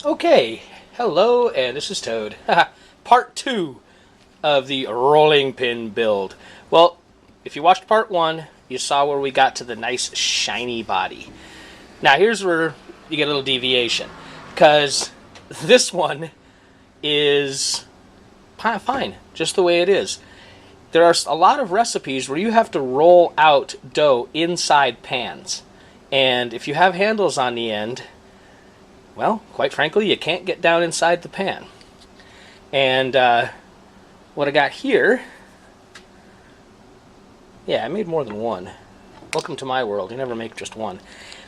Okay, hello, and this is Toad. Part 2 of the rolling pin build. Well, if you watched part 1, you saw where we got to the nice shiny body. Now here's where you get a little deviation, because this one is fine, just the way it is. There are a lot of recipes where you have to roll out dough inside pans, and if you have handles on the end, well, quite frankly, you can't get down inside the pan. And what I got here, yeah, I made more than one. Welcome to my world. You never make just one.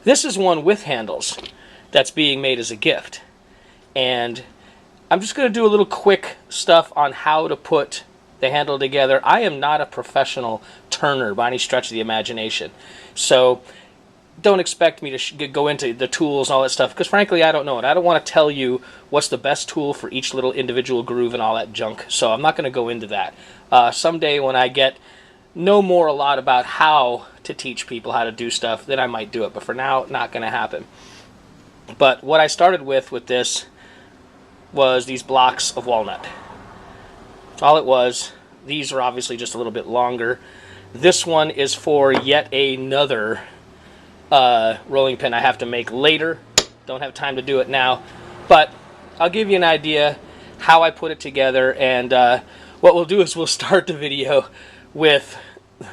This is one with handles that's being made as a gift. And I'm just going to do a little quick stuff on how to put the handle together. I am not a professional turner by any stretch of the imagination. So don't expect me to go into the tools and all that stuff, because frankly I don't know it. I don't want to tell you what's the best tool for each little individual groove and all that junk, so I'm not going to go into that. Someday when I know more a lot about how to teach people how to do stuff, then I might do it, but for now, not going to happen. But what I started with this was these blocks of walnut. That's all it was. These are obviously just a little bit longer. This one is for yet another rolling pin I have to make later. Don't have time to do it now, but I'll give you an idea how I put it together, and what we'll do is we'll start the video with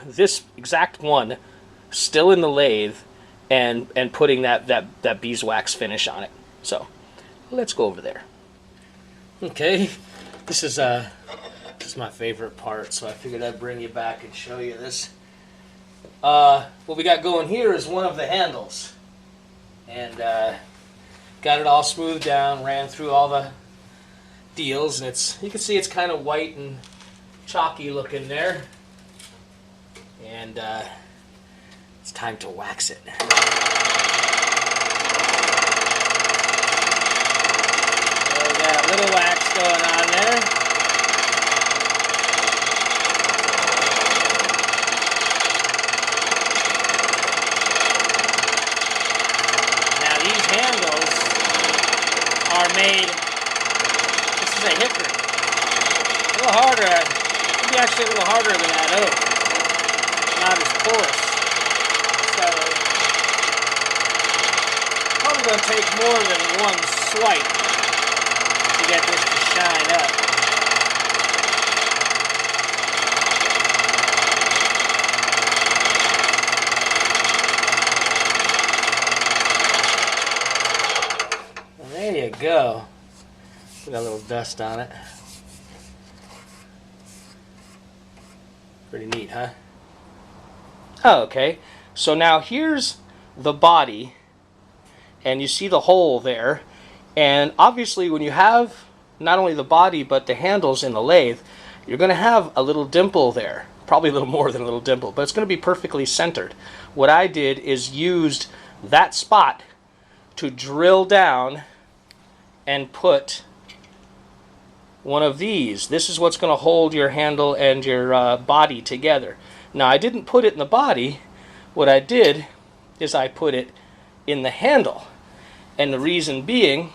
this exact one still in the lathe and putting that beeswax finish on it. So let's go over there. Okay, this is my favorite part, so I figured I'd bring you back and show you this. What we got going here is one of the handles, and got it all smoothed down, ran through all the deals, and you can see it's kind of white and chalky looking there, and it's time to wax it. So we got a little wax going on there. Made. This is a hickory. A little harder. Maybe actually a little harder than that oak. Not as porous. So probably going to take more than one swipe to get this to shine up. There you go. Got a little dust on it. Pretty neat, huh? Oh, okay. So now here's the body, and you see the hole there. And obviously when you have not only the body but the handles in the lathe, you're going to have a little dimple there. Probably a little more than a little dimple, but it's going to be perfectly centered. What I did is used that spot to drill down and put one of these. This is what's going to hold your handle and your body together. Now I didn't put it in the body. What I did is I put it in the handle, and the reason being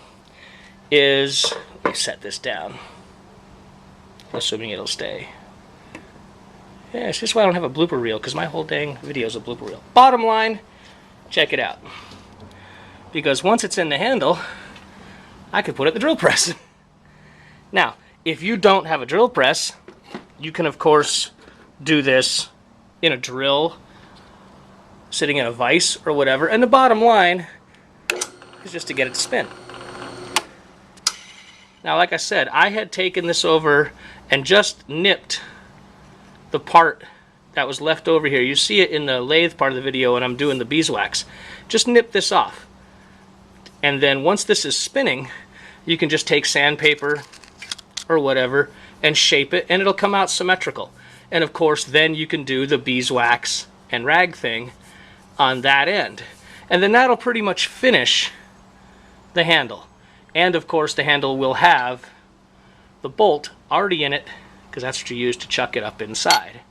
is, let me set this down, assuming it'll stay. Yeah, it's just why I don't have a blooper reel, because my whole dang video is a blooper reel. Bottom line, check it out, because once it's in the handle, I could put it in the drill press. Now, if you don't have a drill press, you can of course do this in a drill, sitting in a vise or whatever, and the bottom line is just to get it to spin. Now, like I said, I had taken this over and just nipped the part that was left over here. You see it in the lathe part of the video when I'm doing the beeswax. Just nip this off. And then once this is spinning, you can just take sandpaper or whatever and shape it, and it'll come out symmetrical. And of course, then you can do the beeswax and rag thing on that end. And then that'll pretty much finish the handle. And of course, the handle will have the bolt already in it, because that's what you use to chuck it up inside.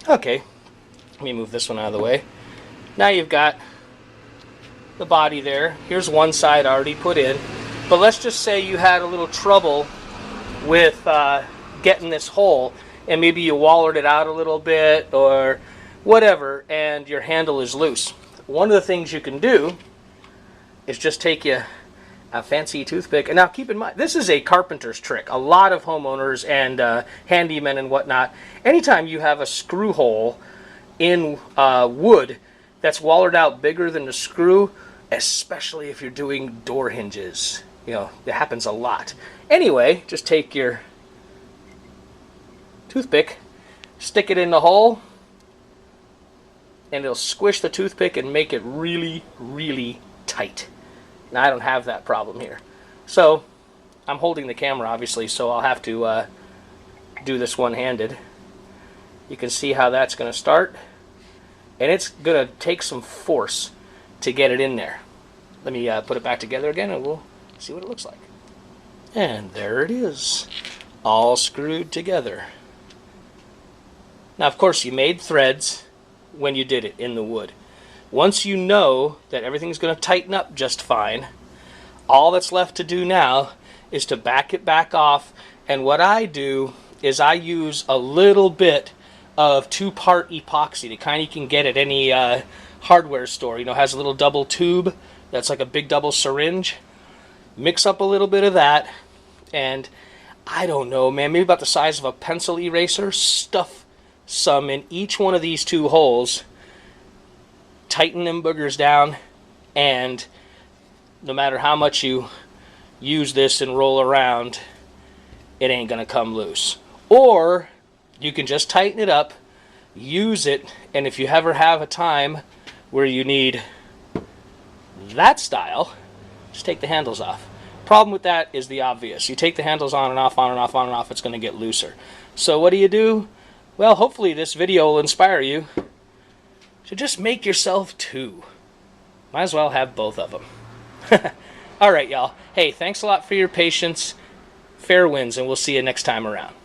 Okay, let me move this one out of the way. Now you've got the body there. Here's one side already put in. But let's just say you had a little trouble with getting this hole, and maybe you wallered it out a little bit or whatever, and your handle is loose. One of the things you can do is just take a fancy toothpick. And now keep in mind, this is a carpenter's trick. A lot of homeowners and handymen and whatnot, anytime you have a screw hole in wood that's wallered out bigger than the screw, especially if you're doing door hinges, you know, it happens a lot. Anyway, just take your toothpick, stick it in the hole, and it'll squish the toothpick and make it really, really tight. Now, I don't have that problem here. So, I'm holding the camera, obviously, so I'll have to do this one-handed. You can see how that's going to start. And it's going to take some force to get it in there. Let me put it back together again, and we'll see what it looks like. And there it is, all screwed together. Now, of course, you made threads when you did it in the wood. Once you know that everything's going to tighten up just fine, all that's left to do now is to back it back off. And what I do is I use a little bit of 2-part epoxy, the kind you can get at any hardware store. You know, has a little double tube that's like a big double syringe. Mix up a little bit of that, and I don't know, man, maybe about the size of a pencil eraser. Stuff some in each one of these 2 holes. Tighten them boogers down, and no matter how much you use this and roll around, it ain't gonna come loose. Or you can just tighten it up, use it, and if you ever have a time where you need that style, just take the handles off. Problem with that is the obvious. You take the handles on and off, on and off, on and off, it's gonna get looser. So what do? Well, hopefully this video will inspire you. So just make yourself 2. Might as well have both of them. All right, y'all. Hey, thanks a lot for your patience. Fair winds, and we'll see you next time around.